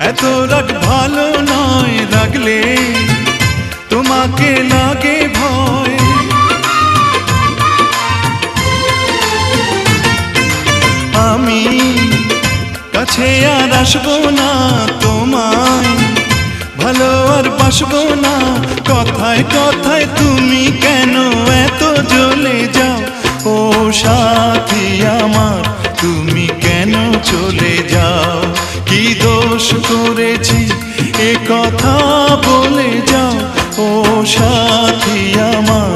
এত রাগ ভালো নয়, রাগলে তোমাকে লাগে ভয়। আমি কাছে আর আসবো না, তোমায় ভালো আর বাসবো না। কথায় কথায় তুমি কেন এত জ্বলে যাও? ও সাথী আমার, তুমি কেন চলে যাও? কি দোষ করেছি এ কথা বলে যাও। ও সাথী আমার,